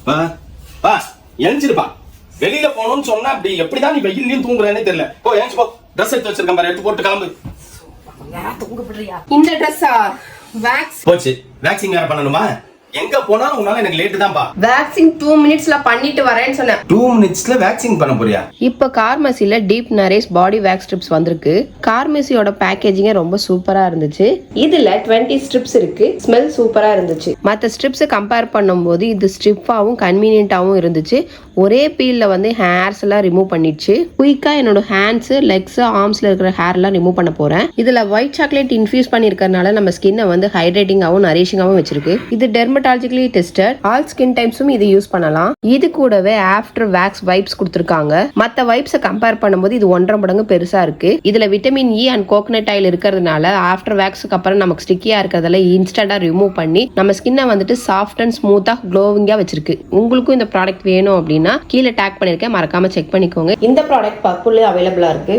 வா வா எழுஞ்சிருப்பா. வெளியில போகணும்னு சொன்னா அப்படி எப்படிதான் நீ வெயிலையும் தூங்குறேன்னே தெரியல. போ எழுந்து போ. ட்ரெஸ் எடுத்து வச்சிருக்கேன் பாரு, எடுத்து போட்டு கிளம்பு. இந்த ட்ரெஸ்ஸா? வேக்ஸ் போச்சு. வேக்சிங் வேற பண்ணணுமா? எங்க போனாலும் உன்னால எனக்கு லேட் தான்ப்பா. வேக்சிங் 2 மினிட்ஸ்ல பண்ணிட்டு வரேன்னு சொன்னேன். 2 மினிட்ஸ்ல வேக்சிங் பண்ண போறியா? இப்போ கார்மசில டீப் நரேஸ் பாடி வேக்ஸ் ஸ்ட்ரிப்ஸ் வந்திருக்கு. கார்மசியோட பேக்கேஜிங்கே ரொம்ப சூப்பரா இருந்துச்சு. இதுல 20 ஸ்ட்ரிப்ஸ் இருக்கு. ஸ்மெல் சூப்பரா இருந்துச்சு. மற்ற ஸ்ட்ரிப்ஸை கம்பேர் பண்ணும்போது இது ஸ்ட்ரிப்பாவும் கன்வீனியன்ட்டாவும் இருந்துச்சு. ஒரே பீல்ல வந்து ஹேர்ஸ் எல்லாம் ரிமூவ் பண்ணிடுச்சு. குயிக்கா என்னோட ஹேண்ட்ஸ், லெக்ஸ், ஆர்ம்ஸ்ல இருக்கிற ஹேர் எல்லாம் ரிமூவ் பண்ண போறேன். இதுல ஒயிட் சாக்லேட் இன்ஃபியூஸ் பண்ணிருக்கறனால நம்ம ஸ்கின்னை வந்து ஹைட்ரேட்டிங்காவும் நரிஷிங்காவும் வச்சிருக்கு. இது டெர்மட்டாலஜிக்கலி டெஸ்டட். ஆல் ஸ்கின் டைப்ஸும் இது யூஸ் பண்ணலாம். இது கூடவே ஆஃப்டர் வேக்ஸ் வைப்ஸ் கொடுத்திருக்காங்க. மத்த வைப்ஸை கம்பேர் பண்ணும்போது இது 1.5 மடங்கு பெருசா இருக்கு. இதுல vitamin E and coconut oil இருக்கிறதுனால ஆஃப்டர் வேக்ஸ்க்கு அப்புறம் நமக்கு ஸ்டிக்கியா இருக்கிறதுல இன்ஸ்டன்டா ரிமூவ் பண்ணி நம்ம ஸ்கின்னை வந்துட்டு சாஃப்ட் அண்ட் ஸ்மூத்தா க்ளோவிங்கா வச்சிருக்கு. உங்களுக்கும் இந்த ப்ராடக்ட் வேணும் அப்படின்னா கீழே டேக் பண்ணிருக்கேன், மறக்காம செக் பண்ணிக்கோங்க. இந்த ப்ராடக்ட் பர்பிள் அவைலபிளா இருக்கு.